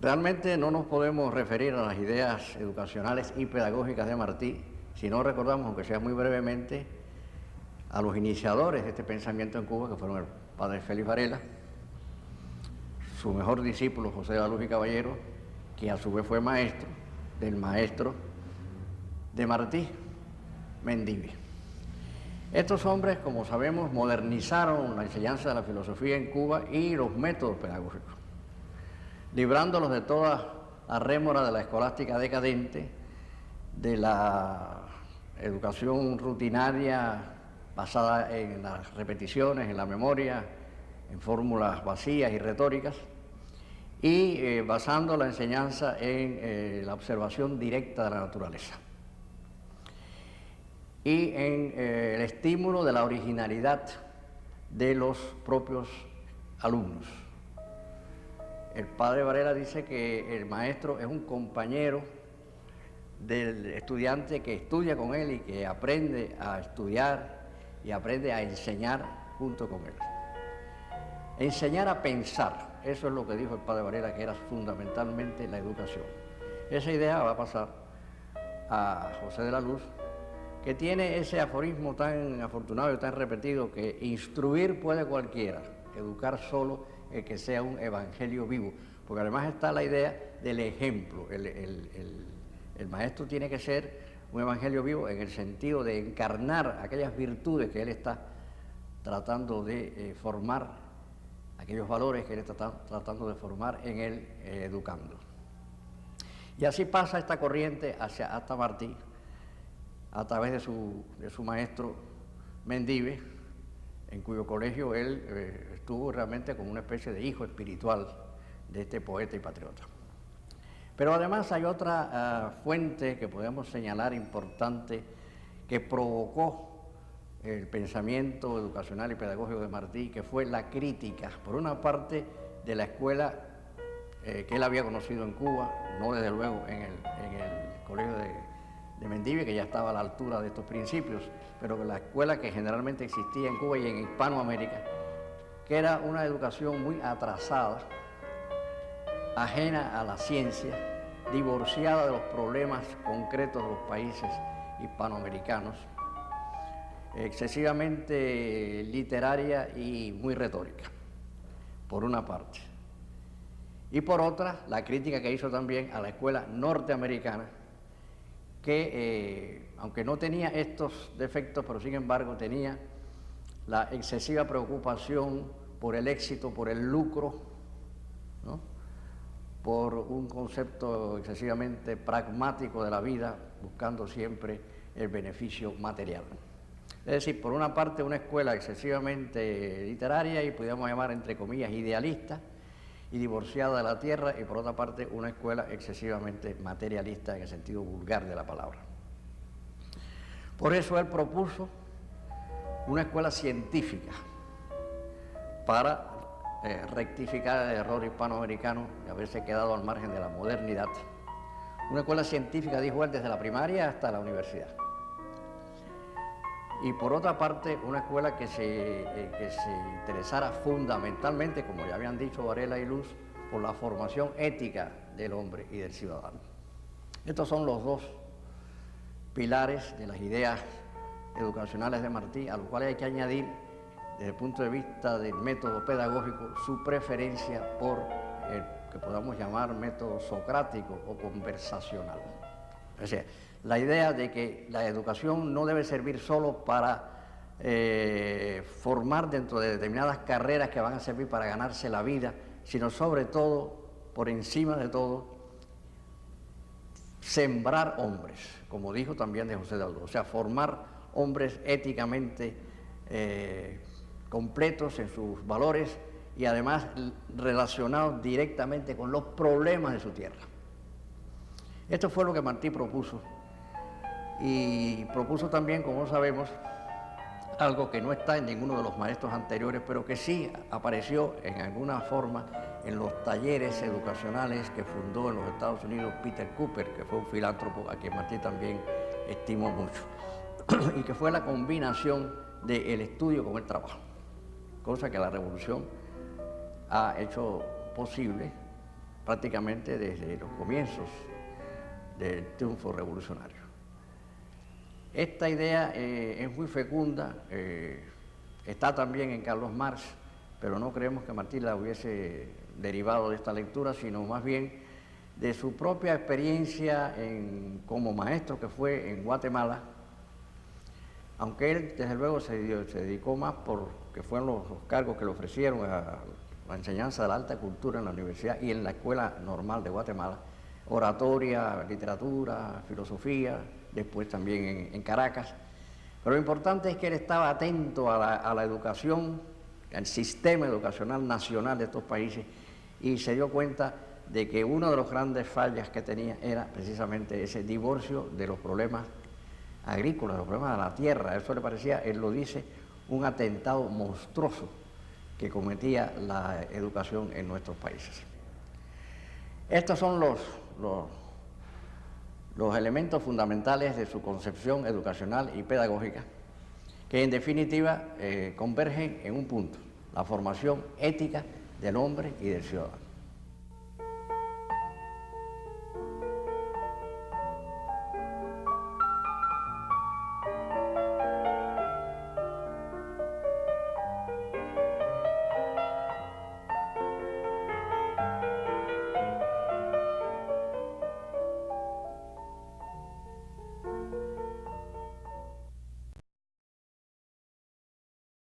Realmente no nos podemos referir a las ideas educacionales y pedagógicas de Martí si no recordamos, aunque sea muy brevemente, a los iniciadores de este pensamiento en Cuba, que fueron el padre Félix Varela, su mejor discípulo José de la Luz y Caballero, que a su vez fue maestro del maestro de Martí, Mendívil. Estos hombres, como sabemos, modernizaron la enseñanza de la filosofía en Cuba y los métodos pedagógicos, librándolos de toda la rémora de la escolástica decadente, de la educación rutinaria basada en las repeticiones, en la memoria, en fórmulas vacías y retóricas, y basando la enseñanza en la observación directa de la naturaleza y en el estímulo de la originalidad de los propios alumnos. El padre Varela dice que el maestro es un compañero del estudiante que estudia con él y que aprende a estudiar y aprende a enseñar junto con él. Enseñar a pensar, eso es lo que dijo el padre Varela, que era fundamentalmente la educación. Esa idea va a pasar a José de la Luz, que tiene ese aforismo tan afortunado y tan repetido que instruir puede cualquiera, educar solo el que sea un evangelio vivo, porque además está la idea del ejemplo. El maestro tiene que ser un evangelio vivo en el sentido de encarnar aquellas virtudes que él está tratando de formar, aquellos valores que él está tratando de formar en el educando. Y así pasa esta corriente hasta Martí, a través de su maestro Mendívil, en cuyo colegio él estuvo realmente como una especie de hijo espiritual de este poeta y patriota. Pero además hay otra fuente que podemos señalar importante que provocó el pensamiento educacional y pedagógico de Martí, que fue la crítica, por una parte, de la escuela que él había conocido en Cuba, no desde luego en el colegio de Mendívil, que ya estaba a la altura de estos principios, pero la escuela que generalmente existía en Cuba y en Hispanoamérica, que era una educación muy atrasada, ajena a la ciencia, divorciada de los problemas concretos de los países hispanoamericanos, excesivamente literaria y muy retórica, por una parte. Y por otra, la crítica que hizo también a la escuela norteamericana, que aunque no tenía estos defectos, pero sin embargo tenía la excesiva preocupación por el éxito, por el lucro, ¿no?, por un concepto excesivamente pragmático de la vida, buscando siempre el beneficio material. Es decir, por una parte una escuela excesivamente literaria y podríamos llamar entre comillas idealista y divorciada de la tierra, y por otra parte una escuela excesivamente materialista en el sentido vulgar de la palabra. Por eso él propuso una escuela científica para rectificar el error hispanoamericano de haberse quedado al margen de la modernidad. Una escuela científica, dijo él, desde la primaria hasta la universidad. Y por otra parte, una escuela que se interesara fundamentalmente, como ya habían dicho Varela y Luz, por la formación ética del hombre y del ciudadano. Estos son los dos pilares de las ideas educacionales de Martí, a los cuales hay que añadir, desde el punto de vista del método pedagógico, su preferencia por el que podamos llamar método socrático o conversacional. O sea, la idea de que la educación no debe servir solo para formar dentro de determinadas carreras que van a servir para ganarse la vida, sino sobre todo, por encima de todo, sembrar hombres, como dijo también de José de la Luz, o sea, formar hombres éticamente completos en sus valores y además relacionados directamente con los problemas de su tierra. Esto fue lo que Martí propuso, y propuso también, como sabemos, algo que no está en ninguno de los maestros anteriores, pero que sí apareció en alguna forma en los talleres educacionales que fundó en los Estados Unidos Peter Cooper, que fue un filántropo a quien Martí también estimó mucho, y que fue la combinación del estudio con el trabajo, cosa que la revolución ha hecho posible prácticamente desde los comienzos del triunfo revolucionario. Esta idea es muy fecunda, está también en Carlos Marx, pero no creemos que Martí la hubiese derivado de esta lectura, sino más bien de su propia experiencia como maestro que fue en Guatemala, aunque él desde luego se dedicó más porque fueron los cargos que le ofrecieron a la enseñanza de la alta cultura en la universidad y en la Escuela Normal de Guatemala, oratoria, literatura, filosofía, después también en Caracas. Pero lo importante es que él estaba atento a la educación, al sistema educacional nacional de estos países, y se dio cuenta de que una de las grandes fallas que tenía era precisamente ese divorcio de los problemas agrícolas, los problemas de la tierra. Eso le parecía, él lo dice, un atentado monstruoso que cometía la educación en nuestros países. Estos son los elementos fundamentales de su concepción educacional y pedagógica, que en definitiva convergen en un punto: la formación ética del hombre y del ciudadano.